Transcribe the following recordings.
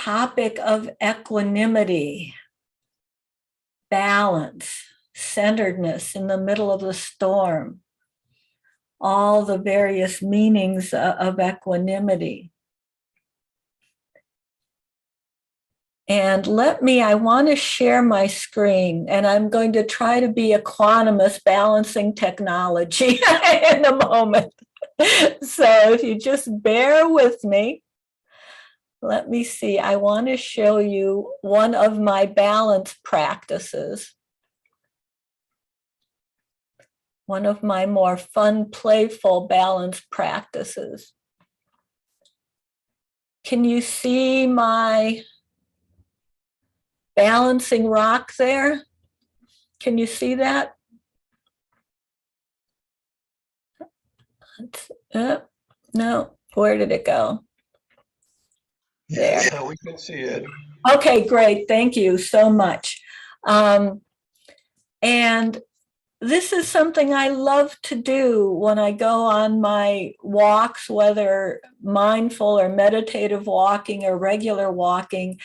topic of equanimity, balance, centeredness in the middle of the storm, all the various meanings of equanimity. And I want to share my screen, and I'm going to try to be equanimous balancing technology in a moment. So if you just bear with me, let me see. I want to show you one of my balance practices. One of my more fun, playful balance practices. Can you see my balancing rock there? Can you see that? No, where did it go? There. Yeah, we can see it. Okay, great. Thank you so much. And this is something I love to do when I go on my walks, whether mindful or meditative walking or regular walking.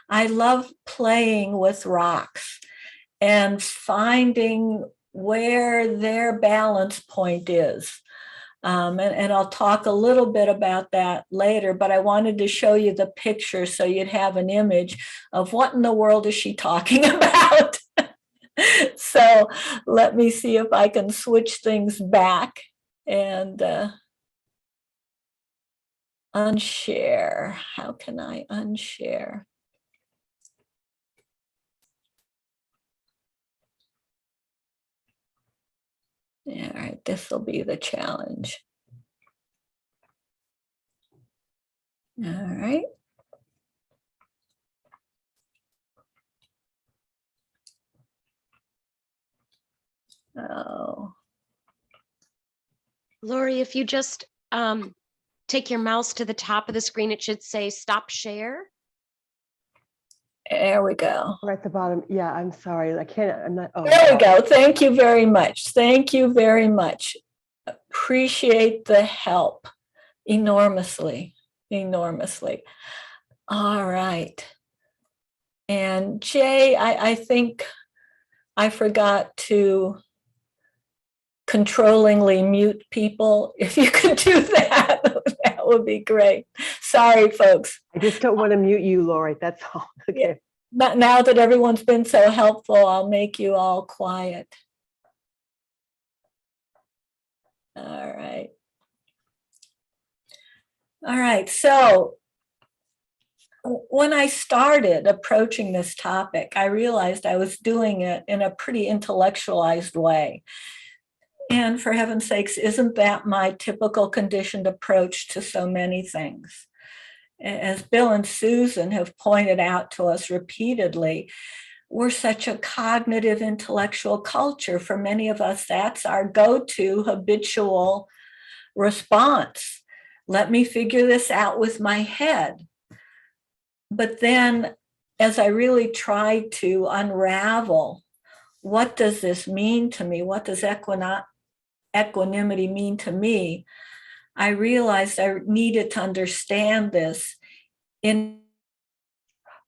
I love playing with rocks and finding where their balance point is. And I'll talk a little bit about that later, but I wanted to show you the picture so you'd have an image of what in the world is she talking about. So let me see if I can switch things back and unshare. How can I unshare? All right, this will be the challenge. All right. Oh. Lori, if you just take your mouse to the top of the screen, it should say stop share. There we go. Right at the bottom. Yeah, I'm sorry. I can't, I'm not. Oh. There we go. Thank you very much. Thank you very much. Appreciate the help enormously, enormously. All right. And Jay, I think I forgot to controllingly mute people. If you could do that, that would be great. Sorry, folks. I just don't want to mute you, Lori. That's all. Okay. Yeah. Now that everyone's been so helpful, I'll make you all quiet. All right. All right. So when I started approaching this topic, I realized I was doing it in a pretty intellectualized way. And for heaven's sakes, isn't that my typical conditioned approach to so many things? As Bill and Susan have pointed out to us repeatedly, we're such a cognitive intellectual culture. For many of us, that's our go-to habitual response. Let me figure this out with my head. But then as I really tried to unravel, what does this mean to me? What does equanimity mean to me? I realized I needed to understand this in.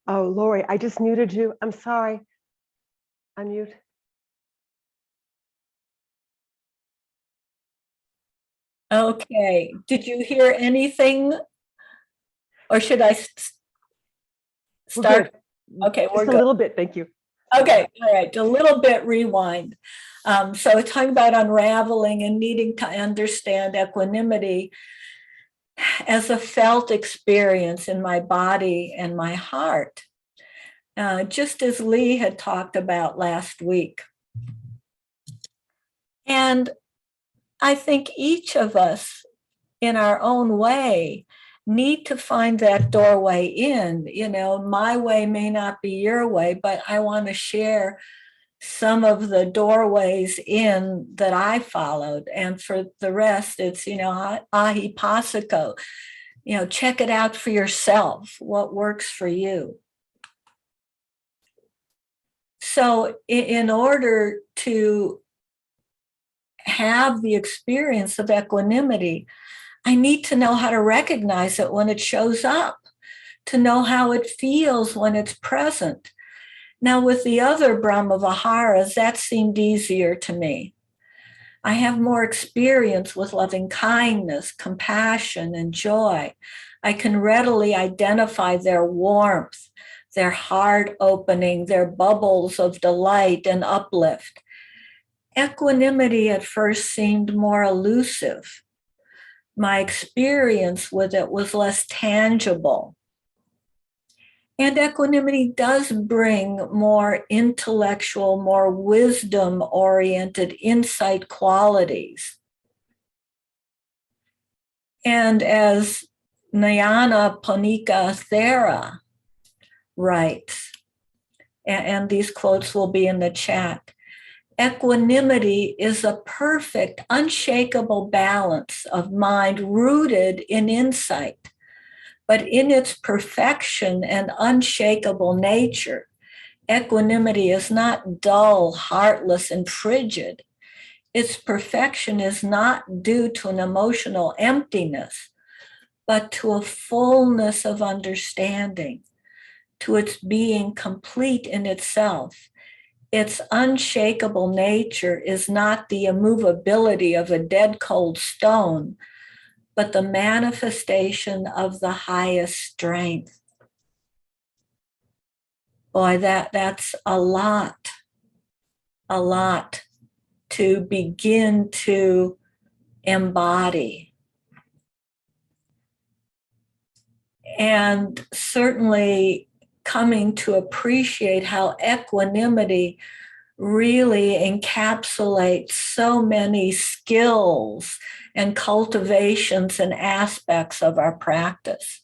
Oh, Lori, I just muted you. I'm sorry. Unmute. Okay. Did you hear anything? Or should I start? Okay, we're just a little bit. Thank you. Okay, all right, a little bit rewind. So it's talking about unraveling and needing to understand equanimity as a felt experience in my body and my heart, just as Lee had talked about last week. And I think each of us in our own way need to find that doorway in. You know, my way may not be your way, but I want to share some of the doorways in that I followed. And for the rest, it's, you know, ahi pasako, you know, check it out for yourself, what works for you. So in order to have the experience of equanimity, I need to know how to recognize it when it shows up. to know how it feels when it's present. Now, with the other Brahma Viharas, that seemed easier to me. I have more experience with loving kindness, compassion, and joy. I can readily identify their warmth, their heart opening, their bubbles of delight and uplift. Equanimity at first seemed more elusive. My experience with it was less tangible. And equanimity does bring more intellectual, more wisdom-oriented insight qualities. And as Nyana Ponika Thera writes, and these quotes will be in the chat, equanimity is a perfect, unshakable balance of mind rooted in insight. But in its perfection and unshakable nature, equanimity is not dull, heartless, and frigid. Its perfection is not due to an emotional emptiness, but to a fullness of understanding, to its being complete in itself. Its unshakable nature is not the immovability of a dead cold stone, but the manifestation of the highest strength. Boy, that's a lot to begin to embody. And certainly coming to appreciate how equanimity really encapsulates so many skills and cultivations and aspects of our practice.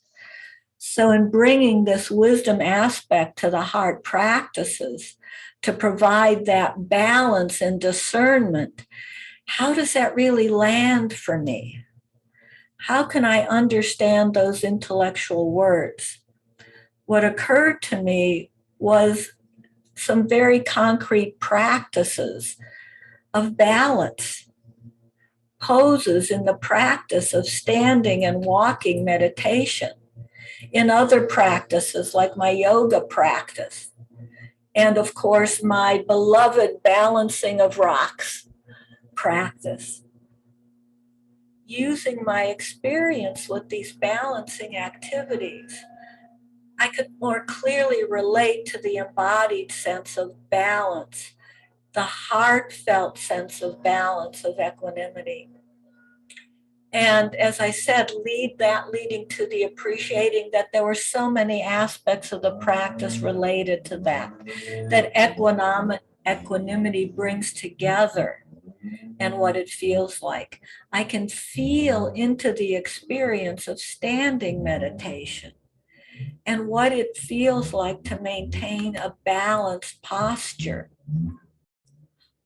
So in bringing this wisdom aspect to the heart practices to provide that balance and discernment, how does that really land for me? How can I understand those intellectual words? What occurred to me was some very concrete practices of balance, poses in the practice of standing and walking meditation, in other practices like my yoga practice, and of course my beloved balancing of rocks practice. Using my experience with these balancing activities, I could more clearly relate to the embodied sense of balance, the heartfelt sense of balance, of equanimity. And as I said, leading to the appreciating that there were so many aspects of the practice related to that equanimity brings together and what it feels like. I can feel into the experience of standing meditation and what it feels like to maintain a balanced posture,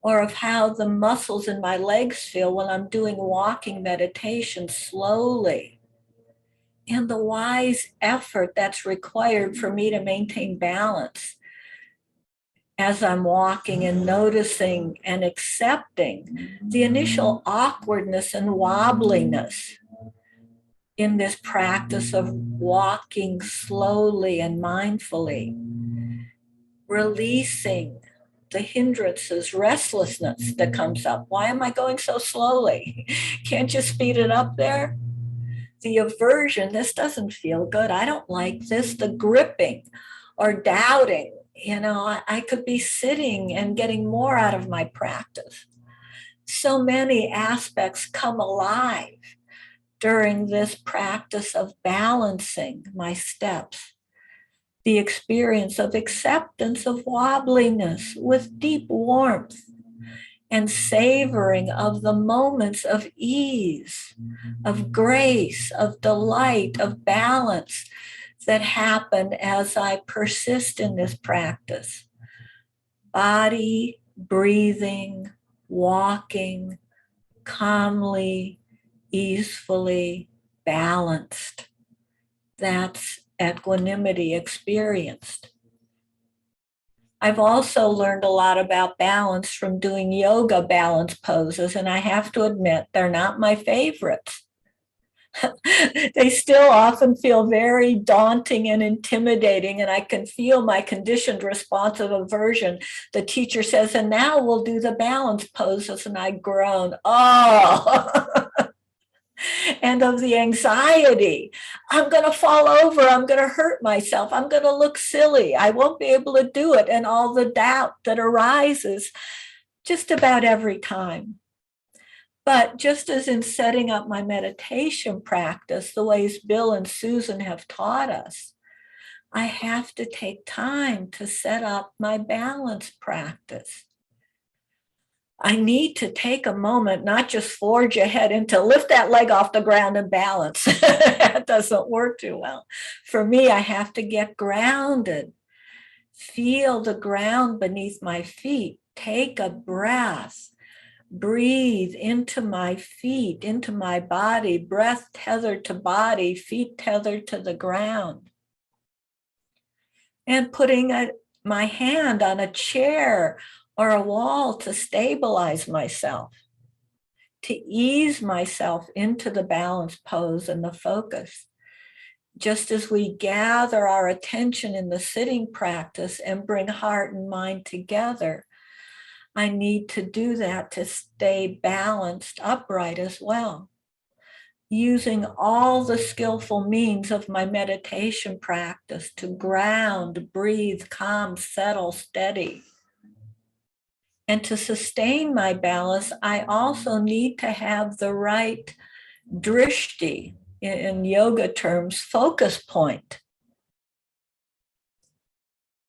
or of how the muscles in my legs feel when I'm doing walking meditation slowly, and the wise effort that's required for me to maintain balance as I'm walking, and noticing and accepting the initial awkwardness and wobbliness in this practice of walking slowly and mindfully, releasing the hindrances, restlessness that comes up. Why am I going so slowly? Can't you speed it up there? The aversion, this doesn't feel good. I don't like this. The gripping or doubting, I could be sitting and getting more out of my practice. So many aspects come alive during this practice of balancing my steps. The experience of acceptance of wobbliness with deep warmth, and savoring of the moments of ease, of grace, of delight, of balance that happen as I persist in this practice. Body, breathing, walking, calmly, easefully, balanced. That's equanimity experienced. I've also learned a lot about balance from doing yoga balance poses, and I have to admit, they're not my favorites. They still often feel very daunting and intimidating, and I can feel my conditioned response of aversion. The teacher says, and now we'll do the balance poses, and I groan, oh, and of the anxiety. I'm going to fall over. I'm going to hurt myself. I'm going to look silly. I won't be able to do it. And all the doubt that arises just about every time. But just as in setting up my meditation practice, the ways Bill and Susan have taught us, I have to take time to set up my balance practice. I need to take a moment, not just forge ahead and to lift that leg off the ground and balance. That doesn't work too well. For me, I have to get grounded, feel the ground beneath my feet, take a breath, breathe into my feet, into my body, breath tethered to body, feet tethered to the ground. And putting my hand on a chair or a wall to stabilize myself, to ease myself into the balance pose and the focus. Just as we gather our attention in the sitting practice and bring heart and mind together, I need to do that to stay balanced, upright as well. Using all the skillful means of my meditation practice to ground, breathe, calm, settle, steady. And to sustain my balance, I also need to have the right drishti, in yoga terms, focus point.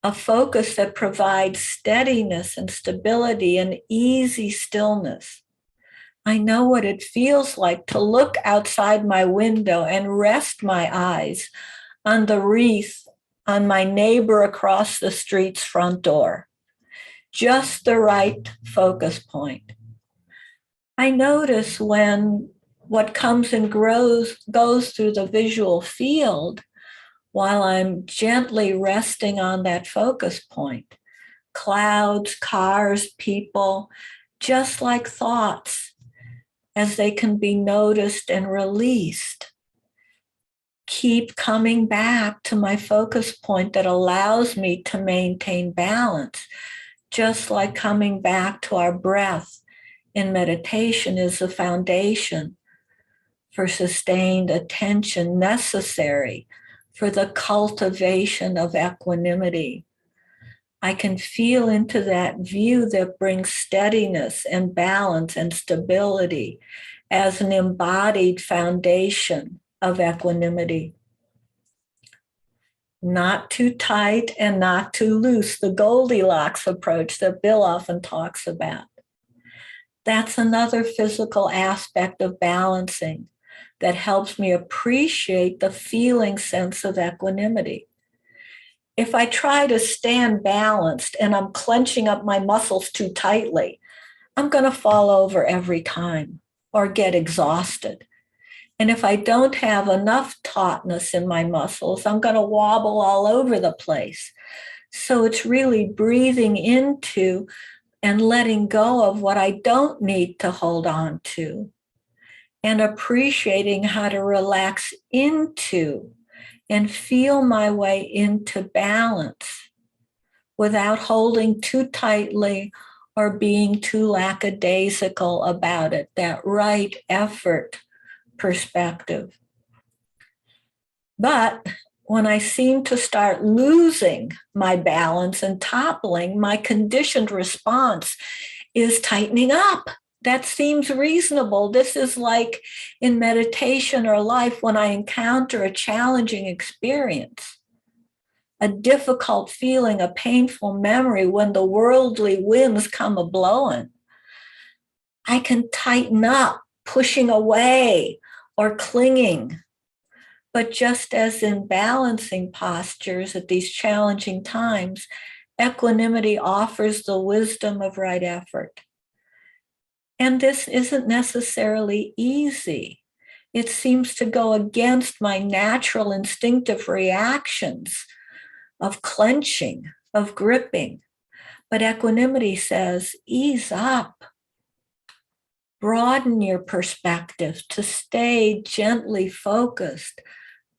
A focus that provides steadiness and stability and easy stillness. I know what it feels like to look outside my window and rest my eyes on the wreath on my neighbor across the street's front door. Just the right focus point. I notice when what comes and goes through the visual field while I'm gently resting on that focus point. Clouds, cars, people, just like thoughts, as they can be noticed and released. Keep coming back to my focus point that allows me to maintain balance. Just like coming back to our breath in meditation is the foundation for sustained attention necessary for the cultivation of equanimity. I can feel into that view that brings steadiness and balance and stability as an embodied foundation of equanimity. Not too tight and not too loose, the Goldilocks approach that Bill often talks about. That's another physical aspect of balancing that helps me appreciate the feeling sense of equanimity. If I try to stand balanced and I'm clenching up my muscles too tightly, I'm going to fall over every time or get exhausted. And if I don't have enough tautness in my muscles, I'm going to wobble all over the place. So it's really breathing into and letting go of what I don't need to hold on to and appreciating how to relax into and feel my way into balance without holding too tightly or being too lackadaisical about it, that right effort perspective. But when I seem to start losing my balance and toppling, my conditioned response is tightening up. That seems reasonable. This is like in meditation or life when I encounter a challenging experience, a difficult feeling, a painful memory, when the worldly winds come a-blowing. I can tighten up, pushing away or clinging. But just as in balancing postures at these challenging times, equanimity offers the wisdom of right effort. And this isn't necessarily easy. It seems to go against my natural instinctive reactions of clenching, of gripping. But equanimity says, ease up. Broaden your perspective to stay gently focused,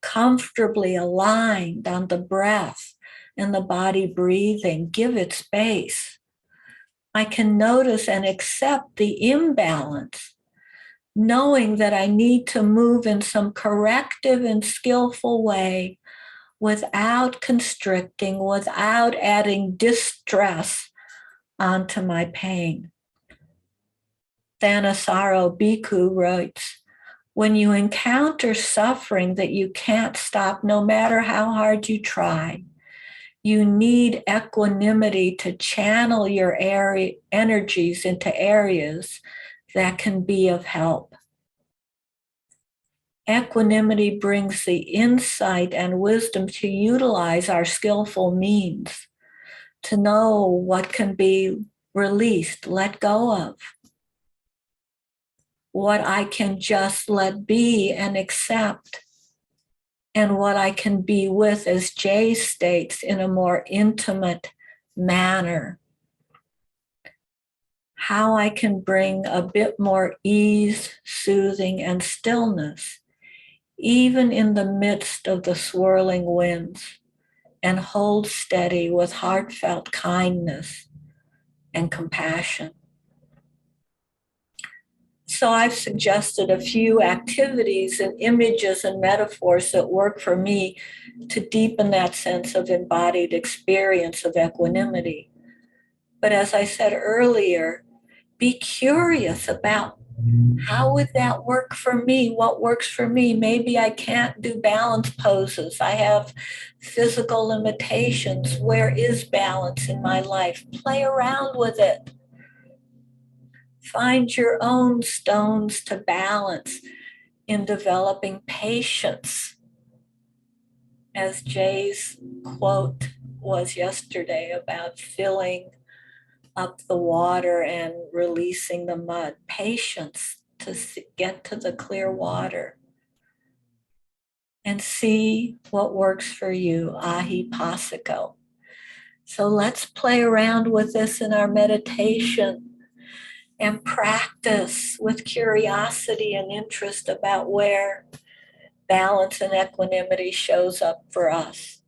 comfortably aligned on the breath and the body breathing. Give it space. I can notice and accept the imbalance, knowing that I need to move in some corrective and skillful way without constricting, without adding distress onto my pain. Thanissaro Bhikkhu writes, when you encounter suffering that you can't stop no matter how hard you try, you need equanimity to channel your energies into areas that can be of help. Equanimity brings the insight and wisdom to utilize our skillful means, to know what can be released, let go of, what I can just let be and accept, and what I can be with, as Jay states, in a more intimate manner. How I can bring a bit more ease, soothing, and stillness, even in the midst of the swirling winds, and hold steady with heartfelt kindness and compassion. So I've suggested a few activities and images and metaphors that work for me to deepen that sense of embodied experience of equanimity. But as I said earlier, be curious about how would that work for me? What works for me? Maybe I can't do balance poses. I have physical limitations. Where is balance in my life? Play around with it. Find your own stones to balance in developing patience. As Jay's quote was yesterday about filling up the water and releasing the mud. Patience to get to the clear water and see what works for you, ahi pasiko. So let's play around with this in our meditation and practice with curiosity and interest about where balance and equanimity shows up for us.